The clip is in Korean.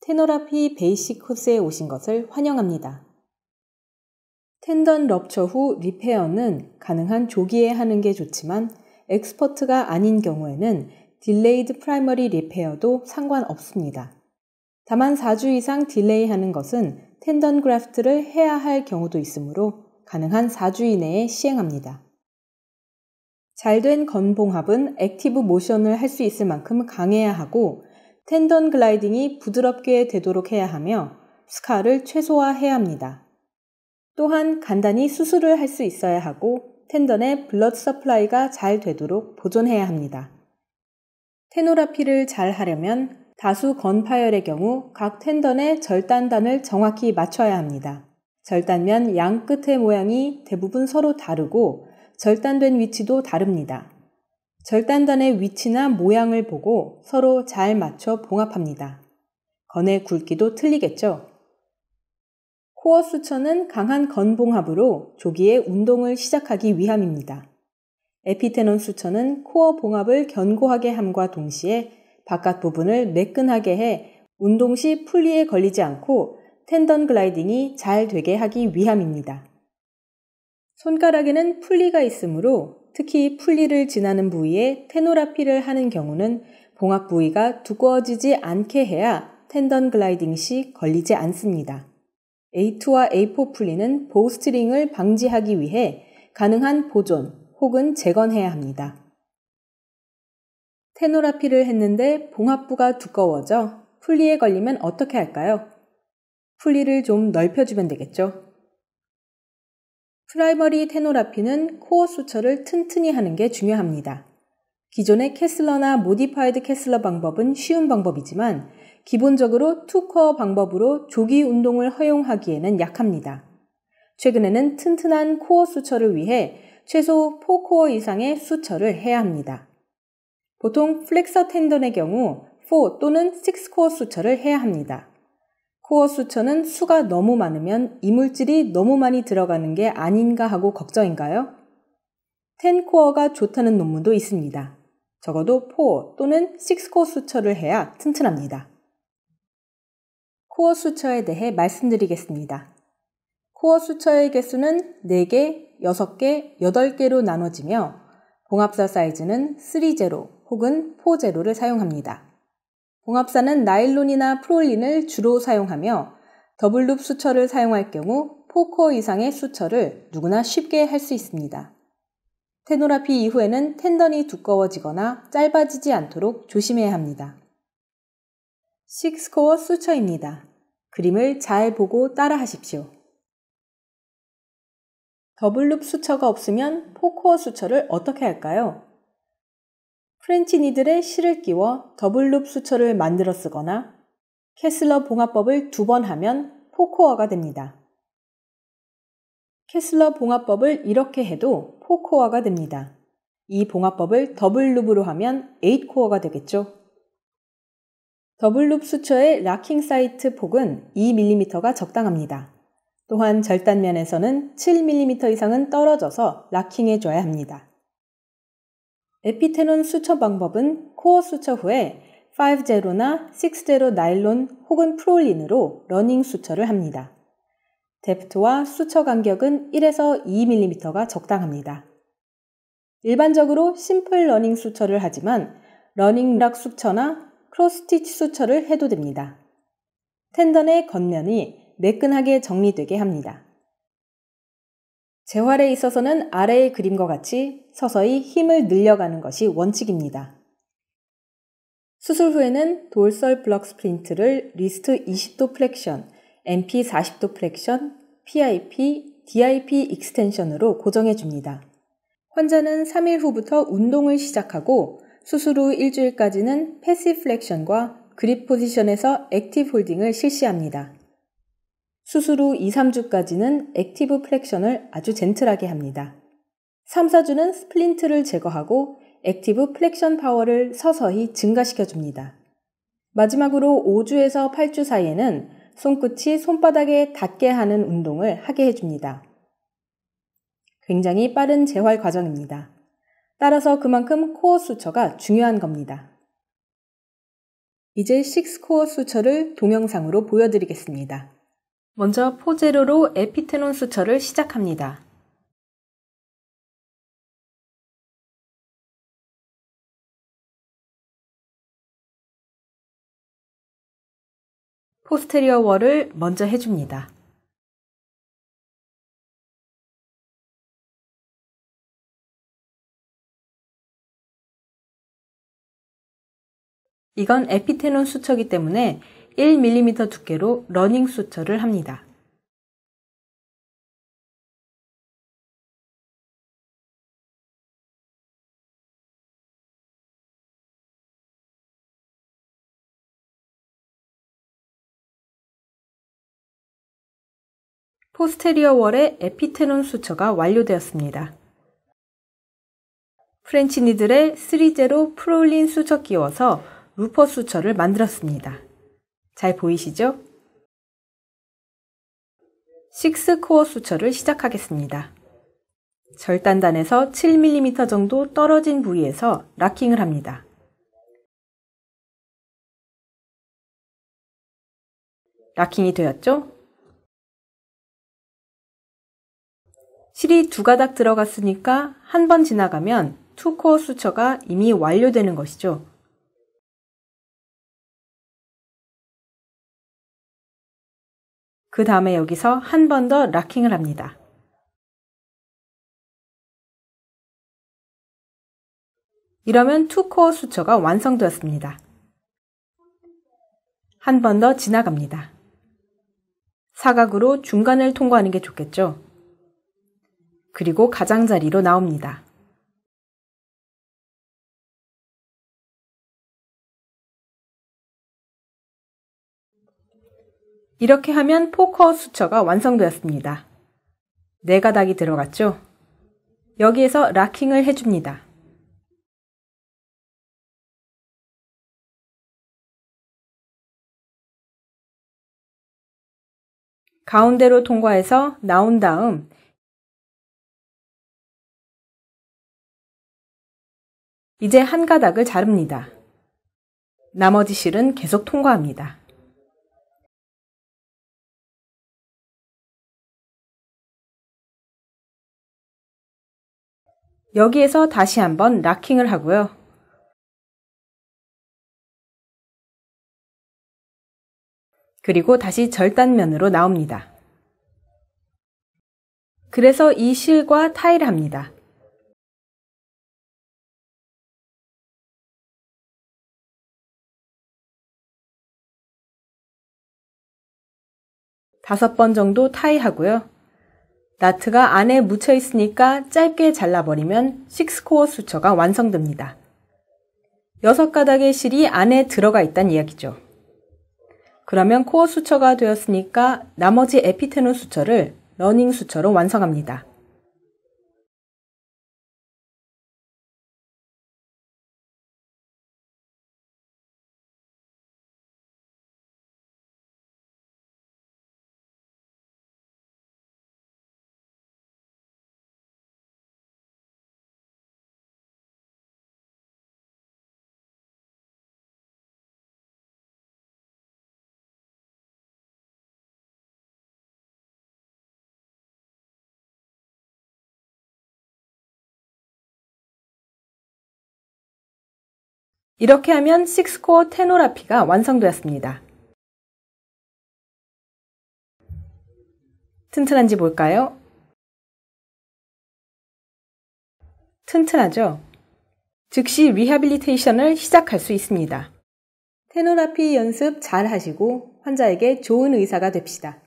테노라피 베이식 코스에 오신 것을 환영합니다. 텐던 럽처 후 리페어는 가능한 조기에 하는 게 좋지만 엑스퍼트가 아닌 경우에는 딜레이드 프라이머리 리페어도 상관없습니다. 다만 4주 이상 딜레이하는 것은 텐던 그래프트를 해야 할 경우도 있으므로 가능한 4주 이내에 시행합니다. 잘된 건봉합은 액티브 모션을 할 수 있을 만큼 강해야 하고 텐던 글라이딩이 부드럽게 되도록 해야 하며 스카를 최소화해야 합니다. 또한 간단히 수술을 할 수 있어야 하고 텐던의 블러드 서플라이가 잘 되도록 보존해야 합니다. 테노라피를 잘 하려면 다수 건파열의 경우 각 텐던의 절단단을 정확히 맞춰야 합니다. 절단면 양 끝의 모양이 대부분 서로 다르고 절단된 위치도 다릅니다. 절단단의 위치나 모양을 보고 서로 잘 맞춰 봉합합니다. 건의 굵기도 틀리겠죠? 코어 수처는 강한 건봉합으로 조기에 운동을 시작하기 위함입니다. 에피테논 수처는 코어 봉합을 견고하게 함과 동시에 바깥 부분을 매끈하게 해 운동 시 풀리에 걸리지 않고 텐던 글라이딩이 잘 되게 하기 위함입니다. 손가락에는 풀리가 있으므로 특히 풀리를 지나는 부위에 테노라피를 하는 경우는 봉합 부위가 두꺼워지지 않게 해야 텐던 글라이딩 시 걸리지 않습니다. A2와 A4 풀리는 보우스트링을 방지하기 위해 가능한 보존 혹은 재건해야 합니다. 테노라피를 했는데 봉합부가 두꺼워져 풀리에 걸리면 어떻게 할까요? 풀리를 좀 넓혀주면 되겠죠. 프라이머리 테노라피는 코어 수처를 튼튼히 하는 게 중요합니다. 기존의 캐슬러나 모디파이드 캐슬러 방법은 쉬운 방법이지만 기본적으로 투코어 방법으로 조기 운동을 허용하기에는 약합니다. 최근에는 튼튼한 코어 수처를 위해 최소 4코어 이상의 수처를 해야 합니다. 보통 플렉서 텐던의 경우 4 또는 6코어 수처를 해야 합니다. 코어 수처는 수가 너무 많으면 이물질이 너무 많이 들어가는 게 아닌가 하고 걱정인가요? 10코어가 좋다는 논문도 있습니다. 적어도 4 또는 6코어 수처를 해야 튼튼합니다. 코어 수처에 대해 말씀드리겠습니다. 코어 수처의 개수는 4개, 6개, 8개로 나눠지며 봉합사 사이즈는 3제로 혹은 4제로를 사용합니다. 봉합사는 나일론이나 프롤린을 주로 사용하며 더블룹 수처를 사용할 경우 4코어 이상의 수처를 누구나 쉽게 할 수 있습니다. 테노라피 이후에는 텐던이 두꺼워지거나 짧아지지 않도록 조심해야 합니다. 6코어 수처입니다. 그림을 잘 보고 따라 하십시오. 더블룹 수처가 없으면 4코어 수처를 어떻게 할까요? 프렌치 니들에 실을 끼워 더블룹 수처를 만들어 쓰거나 캐슬러 봉합법을 2번 하면 4코어가 됩니다. 캐슬러 봉합법을 이렇게 해도 4코어가 됩니다. 이 봉합법을 더블룹으로 하면 8코어가 되겠죠. 더블룹 수처의 락킹 사이트 폭은 2mm가 적당합니다. 또한 절단면에서는 7mm 이상은 떨어져서 락킹해줘야 합니다. 에피테논 수처 방법은 코어 수처 후에 5제로나 6제로 나일론 혹은 프롤린으로 러닝 수처를 합니다. 데프트와 수처 간격은 1에서 2mm가 적당합니다. 일반적으로 심플 러닝 수처를 하지만 러닝 락 수처나 크로스스티치 수처를 해도 됩니다. 텐던의 겉면이 매끈하게 정리되게 합니다. 재활에 있어서는 아래의 그림과 같이 서서히 힘을 늘려가는 것이 원칙입니다. 수술 후에는 돌설 블럭 스프린트를 리스트 20도 플렉션, MP 40도 플렉션, PIP, DIP 익스텐션으로 고정해 줍니다. 환자는 3일 후부터 운동을 시작하고 수술 후 일주일까지는 패시브 플렉션과 그립 포지션에서 액티브 홀딩을 실시합니다. 수술 후 2-3주까지는 액티브 플렉션을 아주 젠틀하게 합니다. 3-4주는 스플린트를 제거하고 액티브 플렉션 파워를 서서히 증가시켜줍니다. 마지막으로 5주에서 8주 사이에는 손끝이 손바닥에 닿게 하는 운동을 하게 해줍니다. 굉장히 빠른 재활 과정입니다. 따라서 그만큼 코어 수처가 중요한 겁니다. 이제 6코어 수처를 동영상으로 보여드리겠습니다. 먼저 포제로로 에피테논 수처를 시작합니다. 포스테리어 월을 먼저 해줍니다. 이건 에피테논 수처이기 때문에 1mm 두께로 러닝 수처를 합니다. 포스테리어 월의 에피테논 수처가 완료되었습니다. 프렌치 니들에 3제로 프롤린 수처 끼워서 루퍼 수처를 만들었습니다. 잘 보이시죠? 6코어 수처를 시작하겠습니다. 절단단에서 7mm 정도 떨어진 부위에서 락킹을 합니다. 락킹이 되었죠? 실이 2가닥 들어갔으니까 한 번 지나가면 2코어 수처가 이미 완료되는 것이죠. 그 다음에 여기서 한 번 더 락킹을 합니다. 이러면 2코어 수처가 완성되었습니다. 한 번 더 지나갑니다. 사각으로 중간을 통과하는 게 좋겠죠? 그리고 가장자리로 나옵니다. 이렇게 하면 4코어 수처가 완성되었습니다. 4가닥이 들어갔죠? 여기에서 락킹을 해줍니다. 가운데로 통과해서 나온 다음 이제 한 가닥을 자릅니다. 나머지 실은 계속 통과합니다. 여기에서 다시 한번 락킹을 하고요. 그리고 다시 절단면으로 나옵니다. 그래서 이 실과 타이를 합니다. 다섯 번 정도 타이하고요. 나트가 안에 묻혀 있으니까 짧게 잘라버리면 6코어 수처가 완성됩니다. 6가닥의 실이 안에 들어가 있다는 이야기죠. 그러면 코어 수처가 되었으니까 나머지 에피테논 수처를 러닝 수처로 완성합니다. 이렇게 하면 6코어 테노라피가 완성되었습니다. 튼튼한지 볼까요? 튼튼하죠? 즉시 리해빌리테이션을 시작할 수 있습니다. 테노라피 연습 잘 하시고 환자에게 좋은 의사가 됩시다.